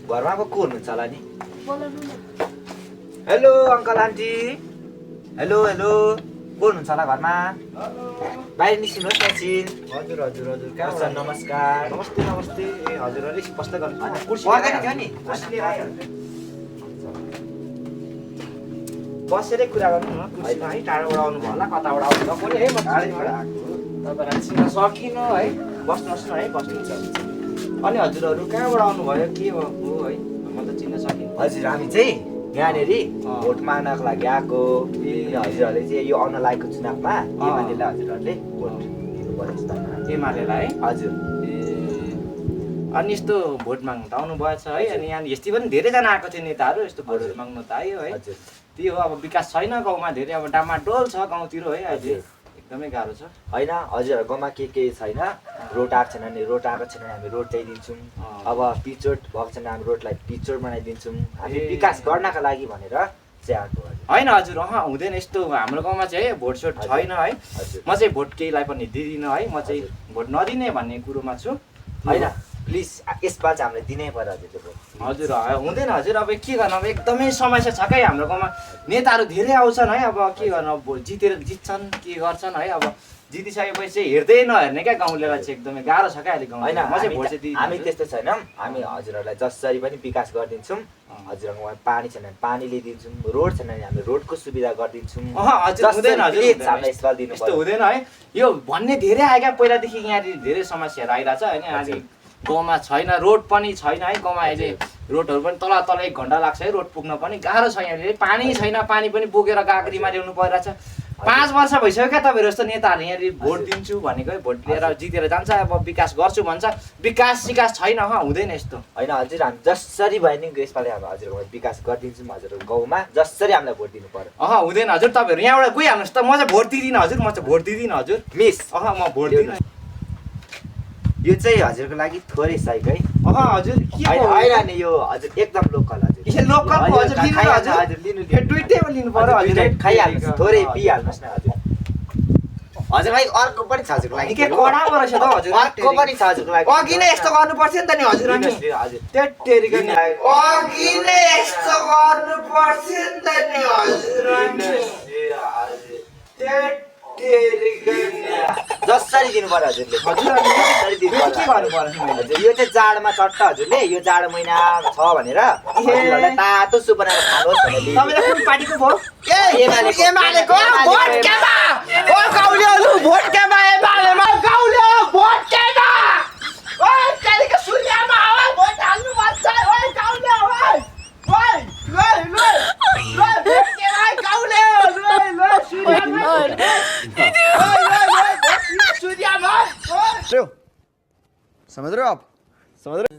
घरमा को हुनुहुन्छ होला नि hello uncle aunty hello hello को हुनुहुन्छ होला घरमा बाहिर निस्किनुहोस् न एकछिन हजुर हजुर हजुर सर नमस्कार नमस्ते नमस्ते ए हजुर अलिक स्पष्ट गर्नु कुर्सी थियो नि बसेरै कुरा गर्नु न कुर्सीमा है टाढोबाट आउनु भयो होला कताबाट आउनु भयो कोही है म टाढैबाट तपाईँलाई चिन्न सकिनँ है बस्नुहोस् न है बस्नुहुन्छ अनि हजुरहरू कहाँबाट आउनुभयो के हो है म त चिन्न सकिनँ हजुर हामी चाहिँ यहाँनिर भोट माग्नको लागि आएको हजुरहरूले चाहिँ यो आउन लागेको चुनावमा एमालेलाई हजुरहरूले भोट दिनुपर्छ एमालेलाई है हजुर अनि यस्तो भोट माग्नु त आउनु भएछ है अनि यहाँ यस्तै पनि धेरैजना आएको थियो नेताहरू यस्तो भोट माग्नु त आयो है हजुर त्यही हो अब विकास छैन गाउँमा धेरै अब डामाडोल छ गाउँतिर है अहिले एकदमै गाह्रो छ होइन हजुरहरूको गाउँमा के छैन रोड आएको छैन भने रोड आएको छैन भने हामी रोड ल्याइदिन्छौँ अब पिचोड भएको छैन हामी रोडलाई पिचोड बनाइदिन्छौँ हामी विकास गर्नका लागि भनेर चाहिँ आएको होइन हजुर हुँदैन यस्तो हाम्रो गाउँमा चाहिँ है भोट सोट छैन है म चाहिँ भोट केहीलाई पनि दिदिनँ है म चाहिँ भोट नदिने भन्ने कुरोमा छु होइन प्लिज यसपालि चाहिँ हामीलाई दिनै पर्यो हजुरले हजुर हुँदैन हजुर अब के गर्नु अब एकदमै समस्या छ क्या हाम्रो गाउँमा नेताहरू धेरै आउँछन् है अब के गर्नु अब जित्छन् के गर्छन् है अब जितिसकेपछि चाहिँ हेर्दै नहेर्ने क्या गाउँलेलाई चाहिँ एकदमै गाह्रो छ क्या अहिले गाउँ होइन म चाहिँ भोट चाहिँ हामी त्यस्तो छैनौँ हामी हजुरहरूलाई जसरी पनि विकास गरिदिन्छौँ हजुरहरूको गाउँमा पानी छैन भने पानी ल्याइदिन्छौँ रोड छैन भने हामी रोडको सुविधा गरिदिन्छौँ हामीलाई यसपालि दिनु यस्तो हुँदैन है यो भन्ने धेरै आयो क्या पहिलादेखि यहाँनिर धेरै समस्याहरू आइरहेछ होइन अहिले गाउँमा छैन रोड पनि छैन है गाउँमा अहिले रोडहरू पनि तल एक घन्टा लाग्छ है रोड पुग्न पनि गाह्रो छ यहाँनिर पानी छैन पानी पनि बोकेर गाग्रीमा ल्याउनु परिरहेछ 5 वर्ष भइसक्यो क्या तपाईँहरू जस्तो नेताहरू यहाँनिर भोट दिन्छु भनेको है भोट लिएर जितेर जान्छ अब विकास गर्छु भन्छ विकास सिकास छैन हुँदैन यस्तो होइन हजुर हामी जसरी भयो नि यसपालि अब हजुरको विकास गरिदिन्छौँ हजुरको गाउँमा जसरी हामीलाई भोट दिनु पर्यो हुँदैन हजुर तपाईँहरू यहाँबाट गइहाल्नुहोस् त म चाहिँ भोट दिँदिनँ हजुर म चाहिँ भोट दिँदिनँ हजुर मिस म भोट दिँदिनँ यो चाहिँ हजुरको लागि थोरै साइक है हजुर होइन नि यो हजुर एकदम लोकल हजुर लोकल हजुर लिनु दुईटैमा लिनु पर्यो हजुर खाइहाल्नुहोस् थोरै पिइहाल्नुहोस् न हजुर हजुर भाइ अर्को पनि छ हजुरको लागि के कडामा रहेछ त हजुर अर्को पनि छ हजुरको लागि अघि नै यस्तो गर्नुपर्छ नि त नि हजुर हजुर त्यतिकै अघि नै यस्तो गर्नुपर्छ नि त नि हजुर जसरी दिनु पर्यो हजुरले के गर्नु पर्यो हजुर यो चाहिँ जाडोमा चट्ट हजुरले यो जाडो महिना छ भनेर हजुरहरूलाई तातो सुप बनाएर खानुहोस् भनेर तपाईलाई कुन पार्टीको भो एमालेको भोट केमा ओ गाउँलेहरु भोट केमा एमालेमा गाउँले भोट केमा ओ कालीको सूर्यमा आवा भोट हाल्नु भन्छ ओ गाउँले ओइ भोट केमा गाउँले सूर्यमा समझ रहे हो आप समझ रहे